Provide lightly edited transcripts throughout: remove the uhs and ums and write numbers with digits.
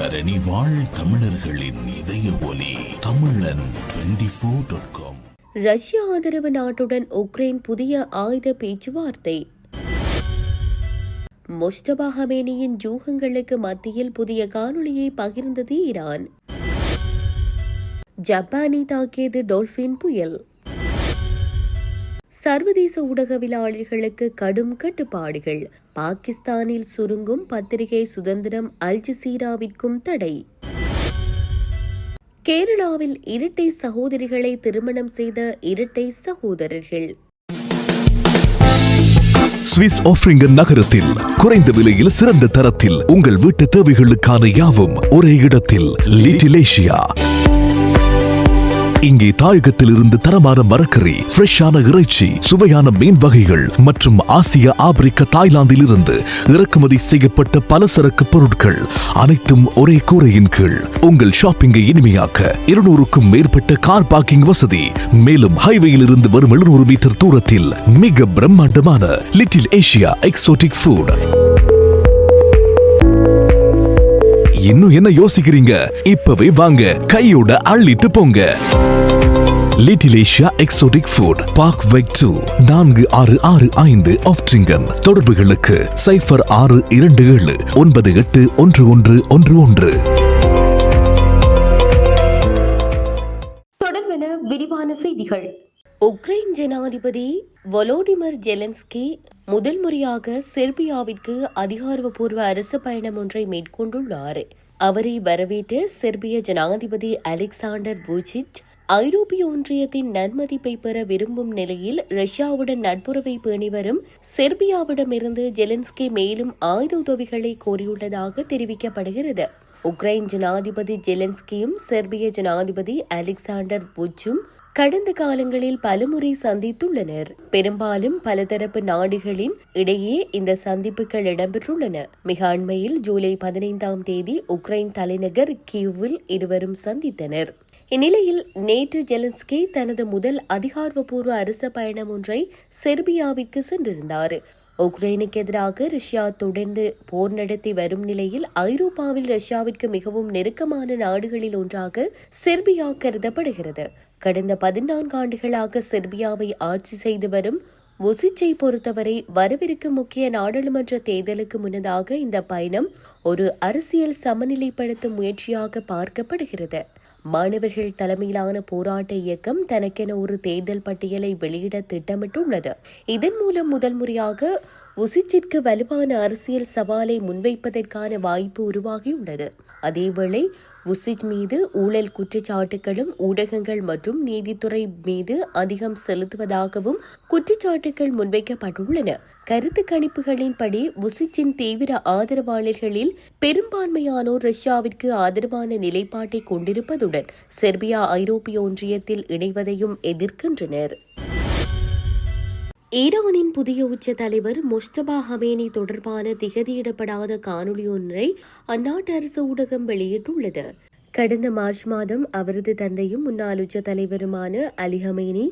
தரணி வாழ் தமிழர்களின் இதய ஒலி தமிழன் 24.com. ரஷ்யா ஆதரவு நாட்டுடன் உக்ரைன் புதிய ஆயுத பேச்சுவார்த்தை. முஸ்தபா ஹமேனியின் யூகங்களுக்கு மத்தியில் புதிய காணொளியை பகிர்ந்தது ஈரான். ஜப்பானை தாக்கியது டால்பின் புயல். சர்வதேச ஊடகவியலாளர்களுக்கு கடும் கட்டுப்பாடுகள். பாகிஸ்தானில் சுருங்கும் பத்திரிகை சுதந்திரம். அல் ஜசீராவிற்கும் தடை. கேரளாவில் இரட்டை சகோதரிகளை திருமணம் செய்த இரட்டை சகோதரர்கள். சுவிஸ் ஆஃப்ரிங்கன் நகரத்தில் குறைந்த விலையில் சிறந்த தரத்தில் உங்கள் வீட்டு தேவைகளுக்கான யாவும் ஒரே இடத்தில். Little Asia. இங்கே தாயகத்தில் இருந்து தரமான மரக்கறி, ஃப்ரெஷ்ஷான இறைச்சி, சுவையான மீன் வகைகள் மற்றும் ஆசிய, ஆப்பிரிக்க, தாய்லாந்தில் இருந்து இறக்குமதி செய்யப்பட்ட பலசரக்கு பொருட்கள் அனைத்தும் ஒரே கூரையின் கீழ். உங்கள் ஷாப்பிங்கை இனிமையாக்க 200க்கும் மேற்பட்ட கார் பார்க்கிங் வசதி. மேலும் ஹைவேயில் இருந்து வரும் 700 மீட்டர் தூரத்தில் மிக பிரம்மாண்டமான லிட்டில் ஏஷியா எக்ஸோட்டிக் ஃபுட். இன்னும் என்ன யோசிக்கிறீங்க? இப்பவே வாங்க, கையோட அள்ளிட்டு போங்க. Little Asia exotic food, park வெக் 2, 4665 ஆஃப்ட்ரிங்கன். தொடர்புகளுக்கு 0627 981111. தொடர்பென விரிவான செய்திகள். உக்ரைன் ஜனாதிபதி வொலோடிமிர் ஜெலன்ஸ்கி முதல் முறையாக செர்பியாவிற்கு அதிகாரப்பூர்வ அரசு பயணம் ஒன்றை மேற்கொண்டுள்ளார். அவரை வரவேற்ற செர்பிய ஜனாதிபதி அலெக்சாண்டர் வூச்சிச் ஐரோப்பிய ஒன்றியத்தின் நன்மதிப்பை பெற விரும்பும் நிலையில் ரஷ்யாவுடன் நட்புறவை பேணி வரும் செர்பியாவிடமிருந்து ஜெலன்ஸ்கி மேலும் ஆயுத உதவிகளை கோரியுள்ளதாக தெரிவிக்கப்படுகிறது. உக்ரைன் ஜனாதிபதி ஜெலன்ஸ்கியும் செர்பிய ஜனாதிபதி அலெக்சாண்டர் வூச்சிச்சும் கடந்த காலங்களில் பலமுறை சந்தித்துள்ளனர். பெரும்பாலும் பலதரப்பு நாடுகளின் இடையே இந்த சந்திப்புகள் இடம்பெற்றுள்ளன. மிக அண்மையில் ஜூலை 15ஆம் தேதி உக்ரைன் தலைநகர் கீவில் இருவரும் சந்தித்தனர். இந்நிலையில் நேற்று ஜெலன்ஸ்கி தனது முதல் அதிகாரப்பூர்வ அரசு பயணம் ஒன்றை செர்பியாவிற்கு சென்றிருந்தார். உக்ரைனுக்கு எதிராக ரஷ்யா தொடர்ந்து போர் நடத்தி வரும் நிலையில் ஐரோப்பாவில் ரஷ்யாவிற்கு மிகவும் நெருக்கமான நாடுகளில் ஒன்றாக செர்பியா கருதப்படுகிறது. கடந்த 14 ஆண்டுகளாக செர்பியாவை ஆட்சி செய்து வரும் வூச்சிச்சை பொறுத்தவரை வரவிருக்கும் முக்கிய நாடாளுமன்ற தேர்தலுக்கு முன்னதாக இந்த பயணம் ஒரு அரசியல் சமநிலைப்படுத்தும் முயற்சியாக பார்க்கப்படுகிறது. மாணவர்கள் தலைமையிலான போராட்ட இயக்கம் தனக்கென ஒரு தேர்தல் பட்டியலை வெளியிட திட்டமிட்டுள்ளது. இதன் மூலம் முதல் முறையாக வூச்சிச்சிற்கு வலுவான அரசியல் சவாலை முன்வைப்பதற்கான வாய்ப்பு உருவாகியுள்ளது. அதேவேளை வூச்சிச் மீது ஊழல் குற்றச்சாட்டுகளும் ஊடகங்கள் மற்றும் நீதித்துறை மீது அதிகம் செலுத்துவதாகவும் குற்றச்சாட்டுகள் முன்வைக்கப்பட்டுள்ளன. கருத்து கணிப்புகளின்படி வூச்சிச்சின் தீவிர ஆதரவாளர்களில் பெரும்பான்மையானோர் ரஷ்யாவிற்கு ஆதரவான நிலைப்பாட்டை கொண்டிருப்பதுடன் செர்பியா ஐரோப்பிய ஒன்றியத்தில் இணைவதையும் எதிர்க்கின்றனர். ஈரானின் புதிய உச்ச தலைவர் முஸ்தபா ஹமேனி தொடர்பான திகதியிடப்படாத காணொலி ஒன்றை அந்நாட்டு அரசு ஊடகம் வெளியிட்டுள்ளது. கடந்த மார்ச் மாதம் அவரது தந்தையும் முன்னாள் உச்ச தலைவருமான அலி ஹமேனி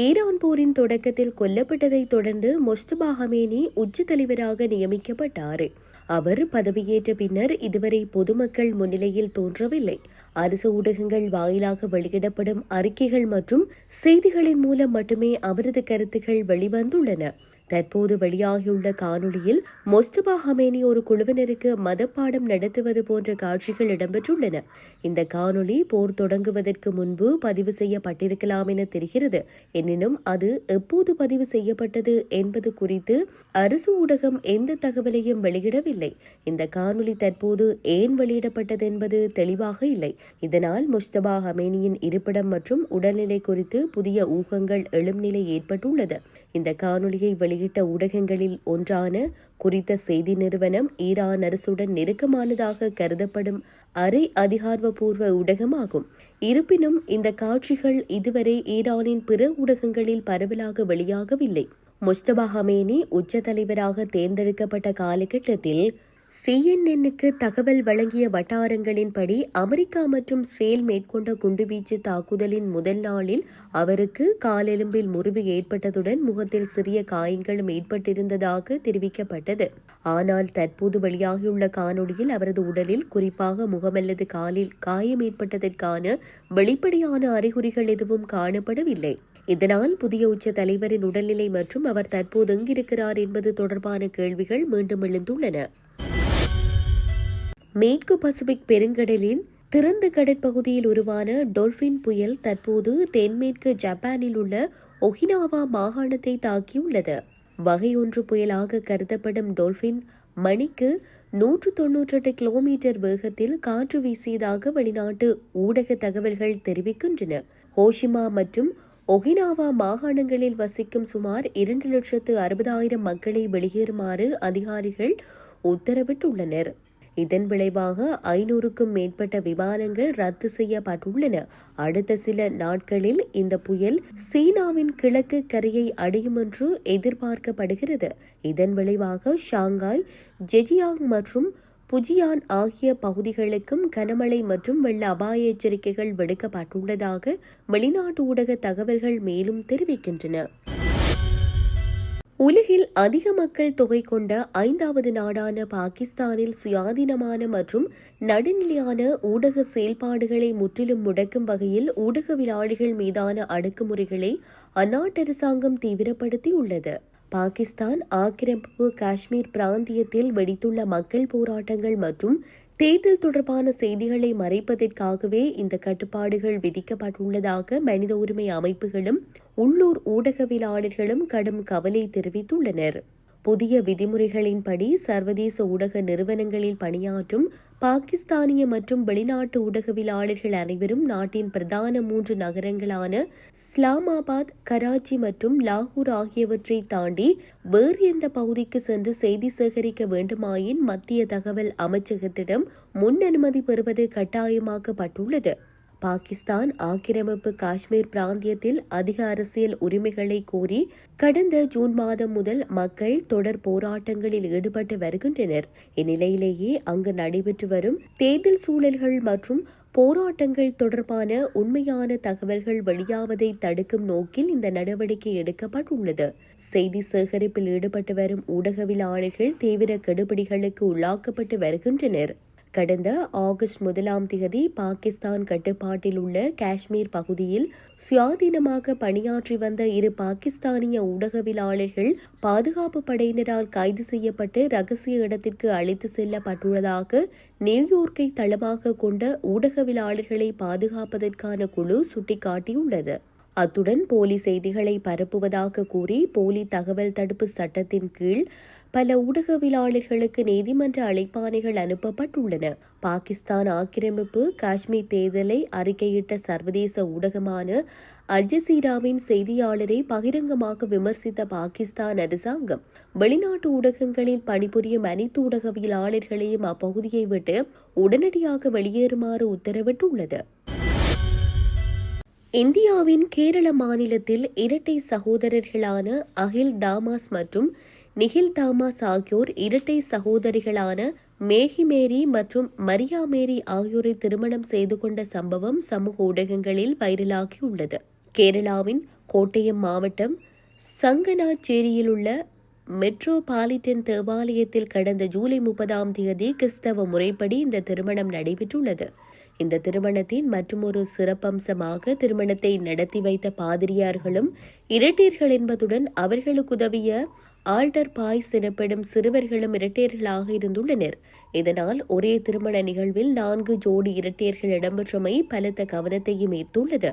ஈரான் போரின் தொடக்கத்தில் கொல்லப்பட்டதை தொடர்ந்து முஸ்தபா ஹமேனி உச்ச தலைவராக நியமிக்கப்பட்டார். அவர் பதவியேற்ற பின்னர் இதுவரை பொதுமக்கள் முன்னிலையில் தோன்றவில்லை. அரசு ஊடகங்கள் வாயிலாக வெளியிடப்படும் அறிக்கைகள் மற்றும் செய்திகளின் மூலம் மட்டுமே அவரது கருத்துக்கள் வெளிவந்துள்ளன. தற்போது வெளியாகியுள்ள காணொலியில் முஸ்தபா ஹமேனி ஒரு குழுவினருக்கு மதப்பாடம் நடத்துவது போன்ற காட்சிகள் இடம்பெற்றுள்ளன. இந்த காணொலி போர் தொடங்குவதற்கு முன்பு பதிவு செய்யப்பட்டிருக்கலாம் என தெரிகிறது. எனினும் அது எப்போது பதிவு செய்யப்பட்டது என்பது குறித்து அரசு ஊடகம் எந்த தகவலையும் வெளியிடவில்லை. இந்த காணொலி தற்போது ஏன் வெளியிடப்பட்டது என்பது தெளிவாக இல்லை. இதனால் முஸ்தபா ஹமேனியின் இருப்பிடம் மற்றும் உடல்நிலை குறித்து புதிய ஊகங்கள் எழும் நிலை ஏற்பட்டுள்ளது. இந்த காணொலியை வெளியிட்ட ஊடகங்களில் ஒன்றான குறித்த செய்தி நிறுவனம் ஈரான் அரசுடன் நெருக்கமானதாக கருதப்படும் அரை அதிகாரப்பூர்வ ஊடகமாகும். இருப்பினும் இந்த காட்சிகள் இதுவரை ஈரானின் பிற ஊடகங்களில் பரவலாக வெளியாகவில்லை. முஸ்தபா ஹமேனி உச்ச தலைவராக தேர்ந்தெடுக்கப்பட்ட காலகட்டத்தில் CNN-க்கு தகவல் வழங்கிய வட்டாரங்களின்படி அமெரிக்கா மற்றும் இஸ்ரேல் மேற்கொண்ட குண்டுவீச்சு தாக்குதலின் முதல் நாளில் அவருக்கு காலெலும்பில் முறிவு ஏற்பட்டதுடன் முகத்தில் சிறிய காயங்களும் ஏற்பட்டிருந்ததாக தெரிவிக்கப்பட்டது. ஆனால் தற்போது வெளியாகியுள்ள காணொளியில் அவரது உடலில், குறிப்பாக முகம் அல்லது காலில் காயம் ஏற்பட்டதற்கான வெளிப்படையான அறிகுறிகள் எதுவும் காணப்படவில்லை. இதனால் புதிய உச்ச தலைவரின் உடல்நிலை மற்றும் அவர் தற்போது எங்கிருக்கிறார் என்பது தொடர்பான கேள்விகள் மீண்டும் எழுந்துள்ளன. மேற்கு பசிபிக் பெருங்கடலின் திறந்த கடற்பகுதியில் உருவான டொல்பின் புயல் தற்போது தென்மேற்கு ஜப்பானில் உள்ள ஒகினாவா மாகாணத்தை தாக்கியுள்ளது. வகை 1 புயலாக கருதப்படும் டொல்பின் மணிக்கு 198 கிலோமீட்டர் வேகத்தில் காற்று வீசியதாக வெளிநாட்டு ஊடக தகவல்கள் தெரிவிக்கின்றன. ஹோஷிமா மற்றும் ஒகினாவா மாகாணங்களில் வசிக்கும் சுமார் 2,60,000 மக்களை வெளியேறுமாறு அதிகாரிகள் உத்தரவிட்டுள்ளனர். இதன் விளைவாக 500க்கும் மேற்பட்ட விமானங்கள் ரத்து செய்யப்பட்டுள்ளன. அடுத்த சில நாட்களில் இந்த புயல் சீனாவின் கிழக்கு கரையை அடையும் என்று எதிர்பார்க்கப்படுகிறது. இதன் விளைவாக ஷாங்காய், ஜெஜியாங் மற்றும் புஜியான் ஆகிய பகுதிகளுக்கும் கனமழை மற்றும் வெள்ள அபாய எச்சரிக்கைகள் விடுக்கப்பட்டுள்ளதாக வெளிநாட்டு ஊடக தகவல்கள் மேலும் தெரிவிக்கின்றன. உலகில் அதிக மக்கள் தொகை கொண்ட 5வது நாடான பாகிஸ்தானில் சுயாதீனமான மற்றும் நடுநிலையான ஊடக செயல்பாடுகளை முற்றிலும் முடக்கும் வகையில் ஊடகவியலாளர்கள் மீதான அடக்குமுறைகளை அந்நாட்டு அரசாங்கம் தீவிரப்படுத்தியுள்ளது. பாகிஸ்தான் ஆக்கிரமிப்பு காஷ்மீர் பிராந்தியத்தில் வெடித்துள்ள மக்கள் போராட்டங்கள் மற்றும் தேர்தல் தொடர்பான செய்திகளை மறைப்பதற்காகவே இந்த கட்டுப்பாடுகள் விதிக்கப்பட்டுள்ளதாக மனித உரிமை அமைப்புகளும் உள்ளூர் ஊடகவியலாளர்களும் கடும் கவலை தெரிவித்துள்ளனர். புதிய விதிமுறைகளின்படி சர்வதேச ஊடக நிறுவனங்களில் பணியாற்றும் பாகிஸ்தானிய மற்றும் வெளிநாட்டு ஊடகவியலாளர்கள் அனைவரும் நாட்டின் பிரதான 3 நகரங்களான இஸ்லாமாபாத், கராச்சி மற்றும் லாகூர் ஆகியவற்றை தாண்டி வேறு எந்த பகுதிக்கு சென்று செய்தி சேகரிக்க வேண்டுமாயின் மத்திய தகவல் அமைச்சகத்திடம் முன் அனுமதி பெறுவது கட்டாயமாக்கப்பட்டுள்ளது. பாகிஸ்தான் ஆக்கிரமிப்பு காஷ்மீர் பிராந்தியத்தில் அதிக அரசியல் உரிமைகளை கோரி கடந்த ஜூன் மாதம் முதல் மக்கள் தொடர் போராட்டங்களில் ஈடுபட்டு வருகின்றனர். இந்நிலையிலேயே அங்கு நடைபெற்று வரும் தேர்தல் சூழல்கள் மற்றும் போராட்டங்கள் தொடர்பான உண்மையான தகவல்கள் வெளியாவதை தடுக்கும் நோக்கில் இந்த நடவடிக்கை எடுக்கப்பட்டுள்ளது. செய்தி சேகரிப்பில் ஈடுபட்டு வரும் ஊடகவியலாளர்கள் தீவிர கெடுபிடிகளுக்கு உள்ளாக்கப்பட்டு வருகின்றனர். கடந்த ஆகஸ்ட் 1 பாகிஸ்தான் கட்டுப்பாட்டில் உள்ள காஷ்மீர் பகுதியில் சுயாதீனமாக பணியாற்றி வந்த 2 பாகிஸ்தானிய ஊடகவியலாளர்கள் பாதுகாப்பு படையினரால் கைது செய்யப்பட்டு ரகசிய இடத்திற்கு அழைத்து செல்லப்பட்டுள்ளதாக நியூயோர்க்கை தளமாக கொண்ட ஊடகவியலாளர்களை பாதுகாப்பதற்கான குழு சுட்டிக்காட்டியுள்ளது. அத்துடன் போலி செய்திகளை பரப்புவதாக கூறி போலி தகவல் தடுப்பு சட்டத்தின் கீழ் பல ஊடகவியலாளர்களுக்கு நீதிமன்ற அழைப்பாணைகள் அனுப்பப்பட்டுள்ளன. பாகிஸ்தான் ஆக்கிரமிப்பு காஷ்மீர் தேர்தலை அறிக்கையிட்ட சர்வதேச ஊடகமான அல் ஜசீராவின் செய்தியாளரை பகிரங்கமாக விமர்சித்த பாகிஸ்தான் அரசாங்கம் வெளிநாட்டு ஊடகங்களில் பணிபுரியும் அனைத்து ஊடகவியலாளர்களையும் அப்பகுதியை விட்டு உடனடியாக வெளியேறுமாறு உத்தரவிட்டுள்ளது. இந்தியாவின் கேரள மாநிலத்தில் இரட்டை சகோதரர்களான அகில் தாமாஸ் மற்றும் நிகில் தாமாஸ் ஆகியோர் இரட்டை சகோதரிகளான மேகி மேரி மற்றும் மரியா மேரி ஆகியோரை திருமணம் செய்து கொண்ட சம்பவம் சமூக ஊடகங்களில் வைரலாகியுள்ளது. கேரளாவின் கோட்டயம் மாவட்டம் சங்கனாச்சேரியில் உள்ள மெட்ரோபாலிட்டன் தேவாலயத்தில் கடந்த ஜூலை 30 கிறிஸ்தவ முறைப்படி இந்த திருமணம் நடைபெற்றுள்ளது. இந்த திருமணத்தின் மற்றொரு சிறப்பம்சமாக திருமணத்தை நடத்தி வைத்த பாதிரியார்களும் இரட்டையர்கள் என்பதுடன் அவர்களுக்கு உதவிய ஆல்டர் பாய்ஸ் எனப்படும் சிறுவர்களும் இரட்டையர்களாக இருந்துள்ளனர். இதனால் ஒரே திருமண நிகழ்வில் 4 ஜோடி இரட்டையர்கள் இடம்பெற்றமை பலத்த கவனத்தையும் ஈர்த்துள்ளது.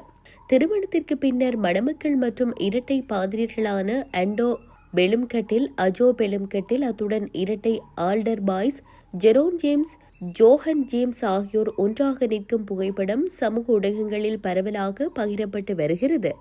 திருமணத்திற்கு பின்னர் மணமக்கள் மற்றும் இரட்டை பாதிரியர்களான அண்டோ பெலும்கட்டில், அஜோ பெலும்கட்டில், அத்துடன் இரட்டை alter boys Jeron James, Johann James ஆகியோர் ஒன்றாக நிற்கும் புகைப்படம் சமூக ஊடகங்களில் பரவலாக பகிரப்பட்டு வருகிறது.